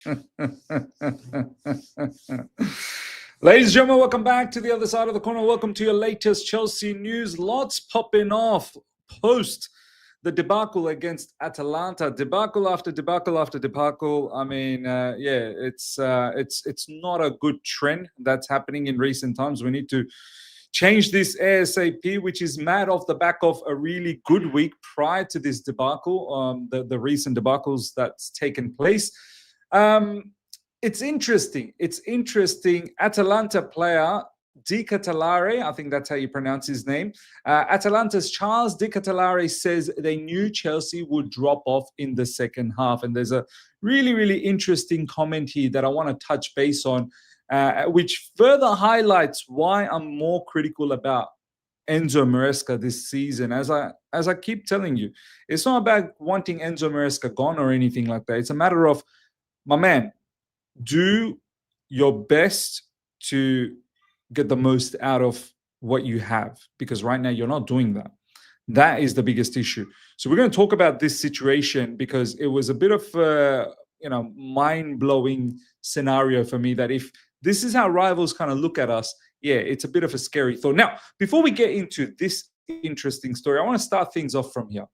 Ladies and gentlemen, welcome back to the other side of the corner. Welcome to your latest Chelsea news. Lots popping off post the debacle against Atalanta. Debacle after debacle after debacle. I mean, it's not a good trend that's happening in recent times. We need to change this ASAP, which is mad off the back of a really good week prior to this debacle, the recent debacles that's taken place. It's interesting. Atalanta player Ketelaere, I think that's how you pronounce his name. Atalanta's Charles Ketelaere says they knew Chelsea would drop off in the second half. And there's a really, really interesting comment here that I want to touch base on, which further highlights why I'm more critical about Enzo Maresca this season. As I keep telling you, it's not about wanting Enzo Maresca gone or anything like that. It's a matter of, my man, do your best to get the most out of what you have, because right now you're not doing that. That is the biggest issue. So we're going to talk about this situation because it was a bit of a mind-blowing scenario for me, that if this is how rivals kind of look at us, yeah, it's a bit of a scary thought. Now, before we get into this interesting story, I want to start things off from here.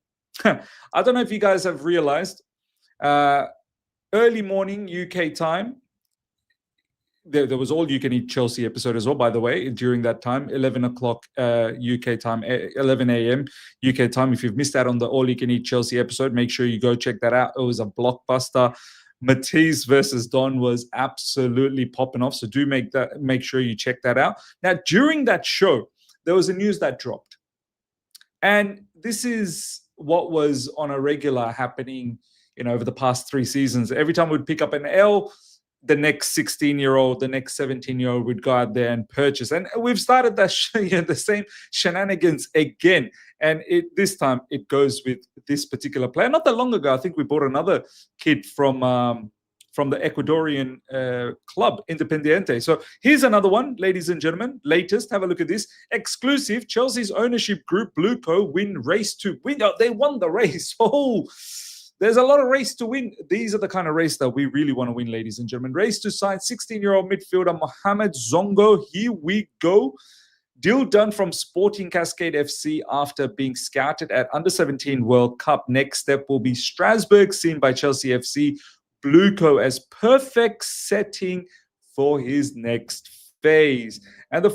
I don't know if you guys have realized, early morning UK time, there was all you can eat Chelsea episode as well, by the way, during that time, 11 o'clock UK time, 11 a.m. UK time. If you've missed out on the all you can eat Chelsea episode, make sure you go check that out. It was a blockbuster. Matisse versus Don was absolutely popping off. So do make sure you check that out. Now, during that show, there was a news that dropped. And this is what was on a regular happening, over the past 3 seasons. Every time we'd pick up an L, the next 16-year-old, the next 17-year-old would go out there and purchase. And we've started that the same shenanigans again. And this time it goes with this particular player. Not that long ago, I think we bought another kid from the Ecuadorian club, Independiente. So here's another one, ladies and gentlemen. Latest, have a look at this. Exclusive, Chelsea's ownership group, Blueco, win race to win. Oh, they won the race. Oh, there's a lot of race to win. These are the kind of race that we really want to win, ladies and gentlemen. Race to sign 16-year-old midfielder Mohamed Zongo. Here we go. Deal done from Sporting Cascade FC after being scouted at Under-17 World Cup. Next step will be Strasbourg, seen by Chelsea FC. Blueco as perfect setting for his next phase. And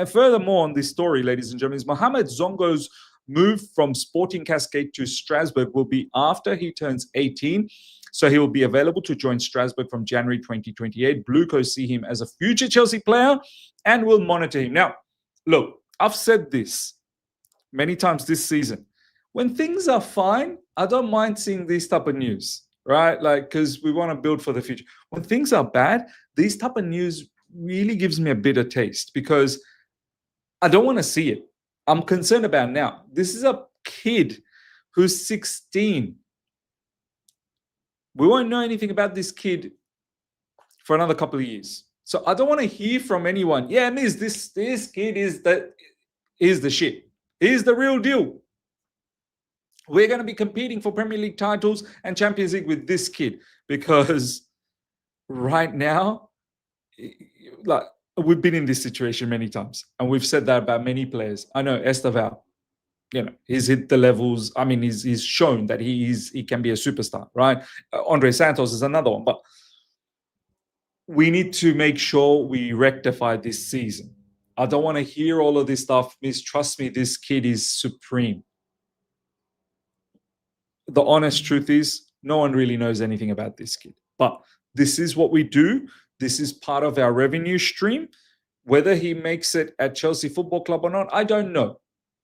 furthermore on this story, ladies and gentlemen, is Mohamed Zongo's move from Sporting Cascade to Strasbourg will be after he turns 18. So he will be available to join Strasbourg from January 2028. Blueco see him as a future Chelsea player and will monitor him. Now, look, I've said this many times this season. When things are fine, I don't mind seeing these type of news, right? Like, because we want to build for the future. When things are bad, these type of news really gives me a bitter taste because I don't want to see it. I'm concerned about now. This is a kid who's 16. We won't know anything about this kid for another couple of years. So I don't want to hear from anyone, yeah, miss, this kid is the shit. He's the real deal. We're going to be competing for Premier League titles and Champions League with this kid, because right now, like, we've been in this situation many times, and we've said that about many players. I know Esteval, he's hit the levels. I mean, he's shown that he can be a superstar, right? Andre Santos is another one, but we need to make sure we rectify this season. I don't want to hear all of this stuff. Miss, trust me, this kid is supreme. The honest truth is, no one really knows anything about this kid, but this is what we do. This is part of our revenue stream. Whether he makes it at Chelsea Football Club or not, I don't know.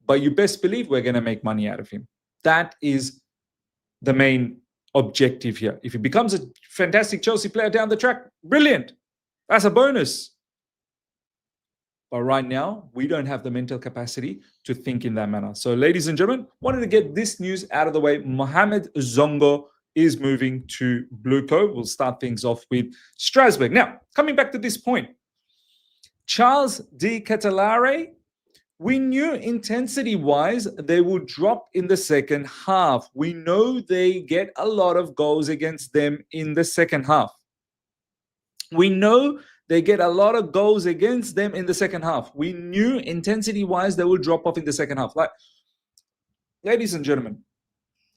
But you best believe we're going to make money out of him. That is the main objective here. If he becomes a fantastic Chelsea player down the track, brilliant. That's a bonus. But right now, we don't have the mental capacity to think in that manner. So, ladies and gentlemen, wanted to get this news out of the way. Mohamed Zongo is moving to Blueco. We'll start things off with Strasbourg. Now, coming back to this point, Charles Ketelaere We knew intensity-wise they will drop in the second half. We know they get a lot of goals against them in the second half. We know they get a lot of goals against them in the second half. We knew intensity-wise they will drop off in the second half. Like, ladies and gentlemen,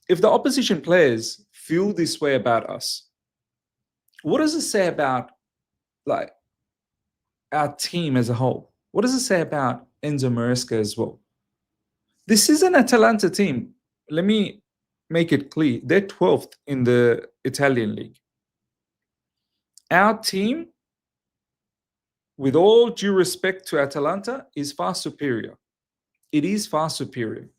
if the opposition players feel this way about us, what does it say about like our team as a whole? What does it say about Enzo Maresca as well? This is an Atalanta team. Let me make it clear. They're 12th in the Italian league. Our team, with all due respect to Atalanta, is far superior. It is far superior.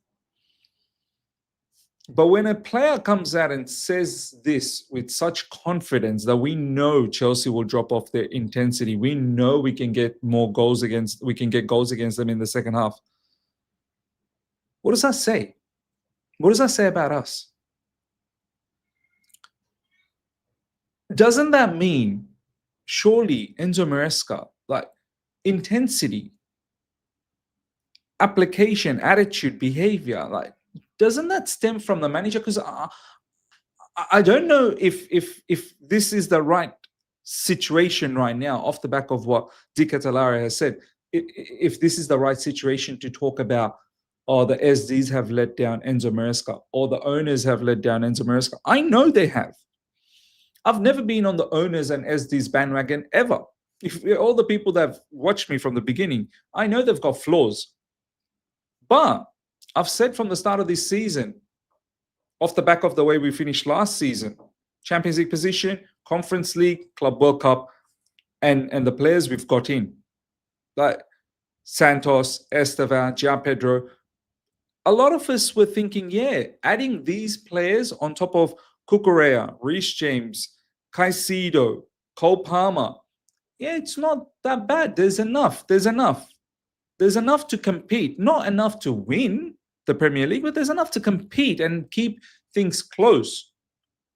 But when a player comes out and says this with such confidence that we know Chelsea will drop off their intensity, we know we can get goals against them in the second half. What does that say? What does that say about us? Doesn't that mean, surely, Enzo Maresca, like intensity, application, attitude, behavior, like, doesn't that stem from the manager? Because I don't know if this is the right situation right now, off the back of what Ketelaere has said. If this is the right situation to talk about, the SDs have let down Enzo Maresca, or the owners have let down Enzo Maresca. I know they have. I've never been on the owners and SDs bandwagon ever. If all the people that have watched me from the beginning, I know they've got flaws. But I've said from the start of this season, off the back of the way we finished last season, Champions League position, Conference League, Club World Cup, and the players we've got in, like Santos, Estevan, Gian Pedro, a lot of us were thinking, yeah, adding these players on top of Cucurella, Reece James, Caicedo, Cole Palmer, yeah, it's not that bad. There's enough. There's enough to compete. Not enough to win the Premier League, but there's enough to compete and keep things close.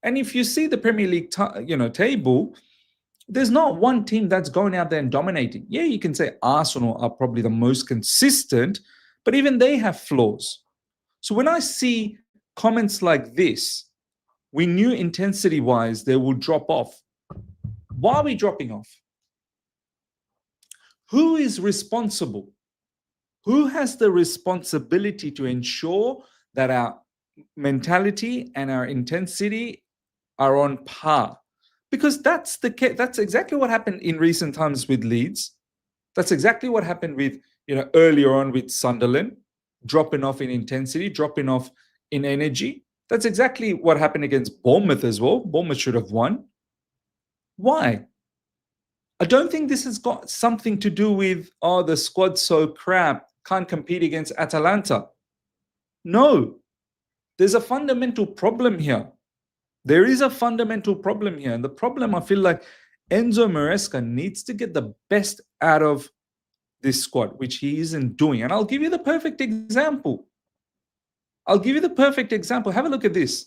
And if you see the Premier League table, there's not one team that's going out there and dominating. Yeah, you can say Arsenal are probably the most consistent, but even they have flaws. So when I see comments like this, we knew intensity-wise they will drop off. Why are we dropping off? Who is responsible? Who has the responsibility to ensure that our mentality and our intensity are on par? Because that's exactly what happened in recent times with Leeds. That's exactly what happened with, earlier on with Sunderland, dropping off in intensity, dropping off in energy. That's exactly what happened against Bournemouth as well. Bournemouth should have won. Why? I don't think this has got something to do with, the squad's so crap, can't compete against Atalanta. No, there's a fundamental problem here. There is a fundamental problem here. And the problem, I feel like Enzo Maresca needs to get the best out of this squad, which he isn't doing. And I'll give you the perfect example. Have a look at this.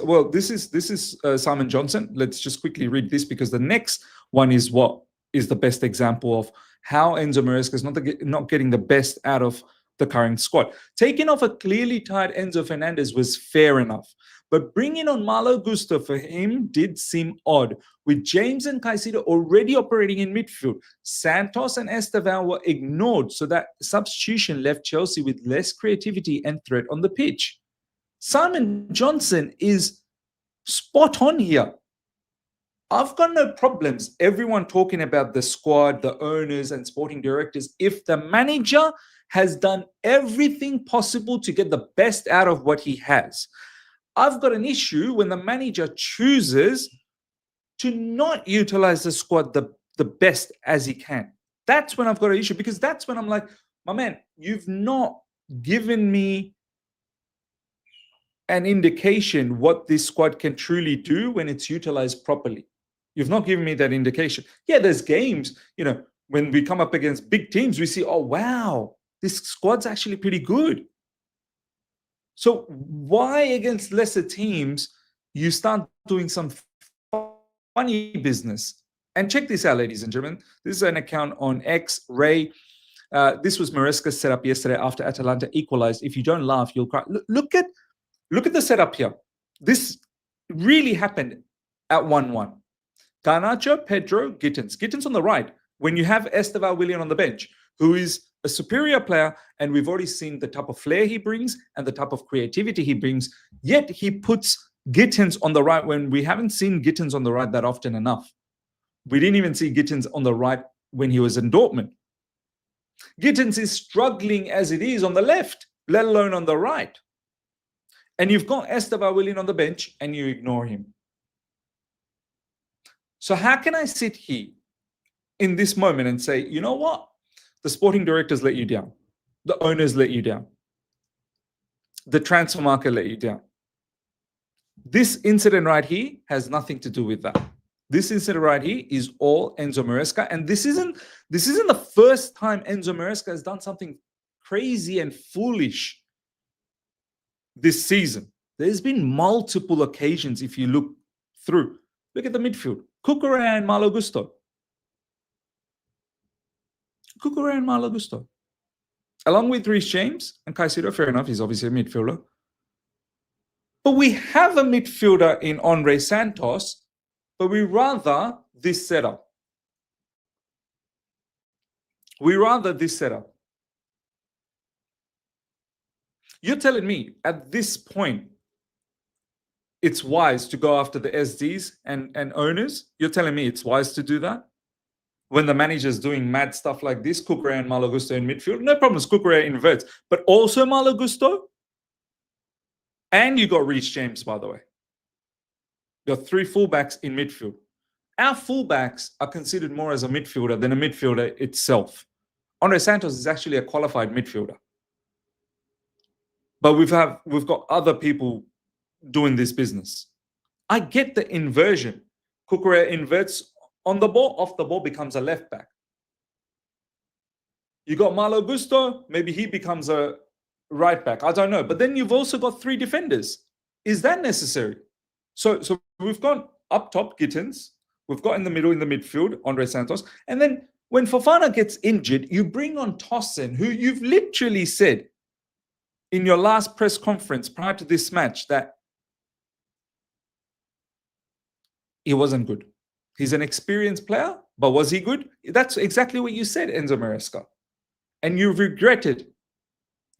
Well, this is Simon Johnson. Let's just quickly read this, because the next one is what is the best example of how Enzo Maresca is not getting the best out of the current squad. Taking off a clearly tired Enzo Fernandez was fair enough, but bringing on Malo Gusto for him did seem odd. With James and Caicedo already operating in midfield, Santos and Estevan were ignored, so that substitution left Chelsea with less creativity and threat on the pitch. Simon Johnson is spot on here. I've got no problems, everyone talking about the squad, the owners and sporting directors, if the manager has done everything possible to get the best out of what he has. I've got an issue when the manager chooses to not utilize the squad the best as he can. That's when I've got an issue, because that's when I'm like, my man, you've not given me an indication what this squad can truly do when it's utilized properly. You've not given me that indication. Yeah, there's games, when we come up against big teams, we see, oh, wow, this squad's actually pretty good. So why against lesser teams you start doing some funny business? And check this out, ladies and gentlemen. This is an account on X, Ray. This was Maresca's setup yesterday after Atalanta equalized. If you don't laugh, you'll cry. Look at the setup here. This really happened at 1-1. Garnacho, Pedro, Gittins. Gittins on the right. When you have Esteval Willian on the bench, who is a superior player, and we've already seen the type of flair he brings and the type of creativity he brings, yet he puts Gittins on the right when we haven't seen Gittins on the right that often enough. We didn't even see Gittins on the right when he was in Dortmund. Gittins is struggling as it is on the left, let alone on the right. And you've got Esteval Willian on the bench and you ignore him. So how can I sit here in this moment and say, you know what? The sporting directors let you down. The owners let you down. The transfer market let you down. This incident right here has nothing to do with that. This incident right here is all Enzo Maresca. And this isn't the first time Enzo Maresca has done something crazy and foolish this season. There's been multiple occasions if you look through. Look at the midfield. Cucurella and Malo Gusto. Cucurella and Malo Gusto. Along with Reece James and Caicedo, fair enough, he's obviously a midfielder. But we have a midfielder in Andre Santos, but we rather this setup. You're telling me at this point, it's wise to go after the SDs and owners? You're telling me it's wise to do that? When the manager's doing mad stuff like this, Cucurella and Malo Gusto in midfield, no problems, Cucurella inverts. But also Malo Gusto? And you got Reece James, by the way. You got 3 fullbacks in midfield. Our fullbacks are considered more as a midfielder than a midfielder itself. Andre Santos is actually a qualified midfielder. But we've got other people doing this business. I get the inversion. Cucurella inverts on the ball, off the ball becomes a left back. You got Malo Gusto, maybe he becomes a right back. I don't know. But then you've also got 3 defenders. Is that necessary? So we've got up top Gittins. We've got in the middle, in the midfield, Andre Santos. And then when Fofana gets injured, you bring on Tosin, who you've literally said in your last press conference prior to this match that he wasn't good. He's an experienced player, but was he good? That's exactly what you said, Enzo Maresca. And you've regretted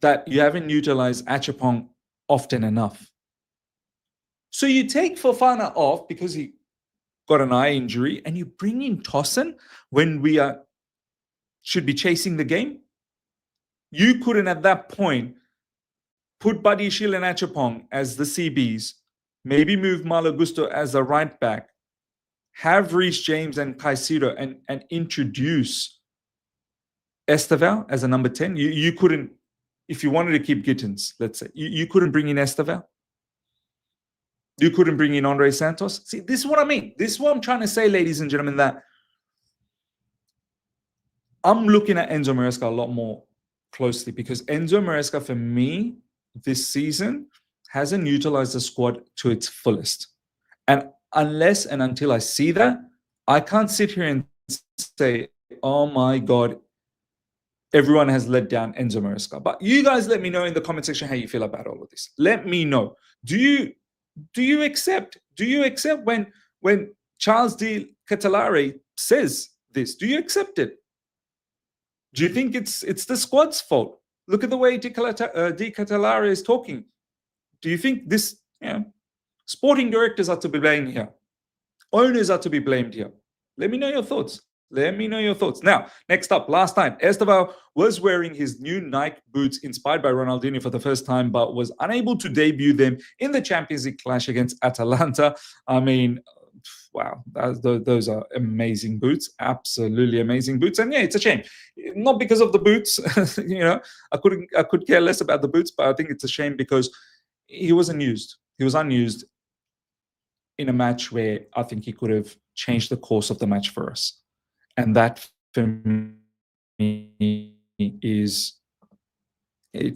that you haven't utilized Achapong often enough. So you take Fofana off because he got an eye injury, and you bring in Tosin when we should be chasing the game. You couldn't at that point put Badiashile and Achapong as the CBs, maybe move Malo Gusto as a right back, have Reece James and Caicedo and introduce Esteval as a number 10. You couldn't, if you wanted to keep Gittins, let's say, you couldn't bring in Esteval. You couldn't bring in Andre Santos. See, this is what I mean. This is what I'm trying to say, ladies and gentlemen, that I'm looking at Enzo Maresca a lot more closely because Enzo Maresca, for me, this season hasn't utilized the squad to its fullest. And unless and until I see that, I can't sit here and say, oh my God, everyone has let down Enzo Maresca. But you guys let me know in the comment section how you feel about all of this. Let me know. Do you accept when Charles de Ketelaere says this? Do you accept it? Do you think it's the squad's fault? Look at the way de Ketelaere is talking. Do you think this, sporting directors are to be blamed here? Owners are to be blamed here? Let me know your thoughts. Let me know your thoughts. Now, next up, last night, Esteval was wearing his new Nike boots inspired by Ronaldinho for the first time, but was unable to debut them in the Champions League clash against Atalanta. I mean, wow, those are amazing boots, absolutely amazing boots. And yeah, it's a shame. Not because of the boots, I could care less about the boots, but I think it's a shame because he wasn't used. He was unused in a match where I think he could have changed the course of the match for us. And that, for me, it's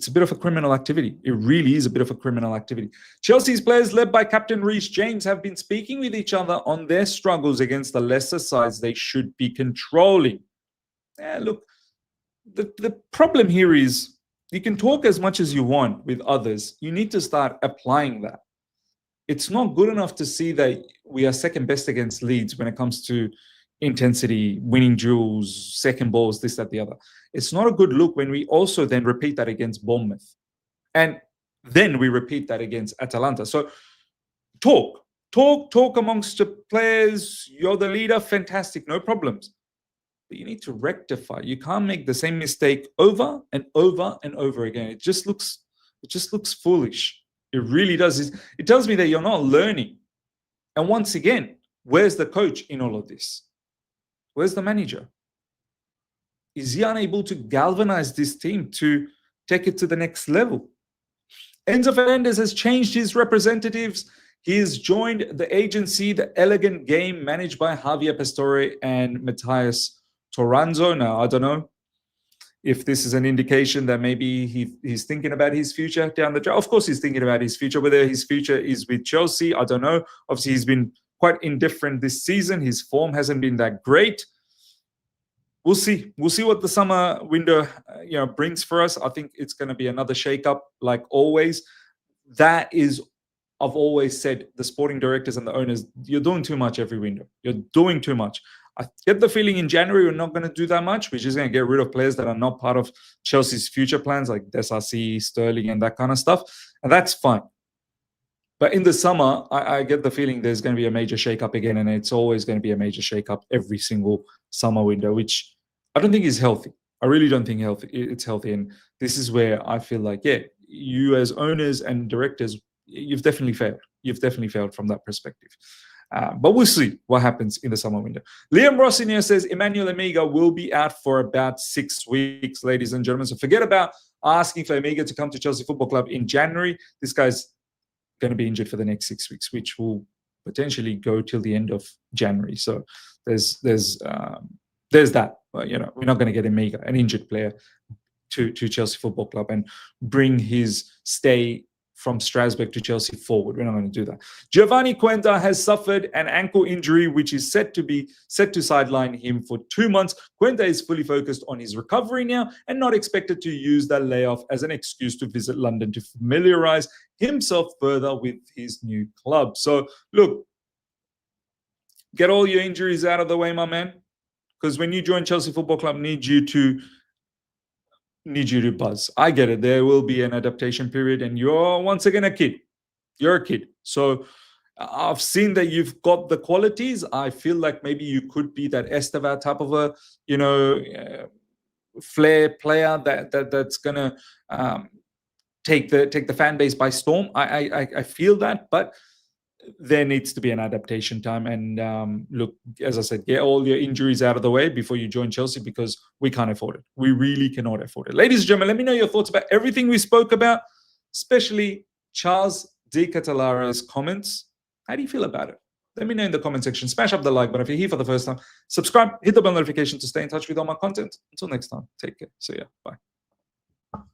a bit of a criminal activity. It really is a bit of a criminal activity. Chelsea's players, led by captain Reece James, have been speaking with each other on their struggles against the lesser sides they should be controlling. Yeah, look, the problem here is you can talk as much as you want with others. You need to start applying that. It's not good enough to see that we are second best against Leeds when it comes to intensity, winning duels, second balls, this, that, the other. It's not a good look when we also then repeat that against Bournemouth. And then we repeat that against Atalanta. So talk amongst the players. You're the leader, fantastic, no problems. But you need to rectify. You can't make the same mistake over and over and over again. It just looks foolish. It really does. It tells me that you're not learning. And once again, where's the coach in all of this? Where's the manager? Is he unable to galvanize this team to take it to the next level? Enzo Fernandez has changed his representatives. He has joined the agency, The Elegant Game, managed by Javier Pastore and Matthias Toranzo. Now, I don't know if this is an indication that maybe he's thinking about his future down the track. Of course, he's thinking about his future. Whether his future is with Chelsea, I don't know. Obviously, he's been quite indifferent this season. His form hasn't been that great. We'll see. We'll see what the summer window brings for us. I think it's going to be another shake-up, like always. That is, I've always said, the sporting directors and the owners, you're doing too much every window. You're doing too much. I get the feeling in January we're not going to do that much. We're just going to get rid of players that are not part of Chelsea's future plans, like Desarcy, Sterling, and that kind of stuff. And that's fine. But in the summer, I get the feeling there's going to be a major shake-up again, and it's always going to be a major shake-up every single summer window, which I don't think is healthy. I really don't think it's healthy. And this is where I feel like, yeah, you as owners and directors, you've definitely failed. You've definitely failed from that perspective. But we'll see what happens in the summer window. Liam Rossinier says Emmanuel Amiga will be out for about 6 weeks, ladies and gentlemen. So forget about asking for Amiga to come to Chelsea Football Club in January. This guy's going to be injured for the next 6 weeks, which will potentially go till the end of January. So there's that. We're not going to get Amiga, an injured player, to Chelsea Football Club and bring his stay from Strasbourg to Chelsea forward. We're not going to do that. Giovanni Cuenta has suffered an ankle injury, which is set to sideline him for 2 months. Cuenta is fully focused on his recovery now and not expected to use that layoff as an excuse to visit London to familiarize himself further with his new club. So, look, get all your injuries out of the way, my man, because when you join Chelsea Football Club, need you to buzz. I get it. There will be an adaptation period, and you're once again a kid. You're a kid. So I've seen that you've got the qualities. I feel like maybe you could be that Esteva type of a, flair player that's gonna take the fan base by storm. I feel that, but there needs to be an adaptation time. And look, as I said, get all your injuries out of the way before you join Chelsea, because we can't afford it. We really cannot afford it. Ladies and gentlemen, let me know your thoughts about everything we spoke about, especially Charles D. Ketelaere's comments. How do you feel about it? Let me know in the comment section. Smash up the like button if you're here for the first time. Subscribe, hit the bell notification to stay in touch with all my content. Until next time, take care. See ya. Bye.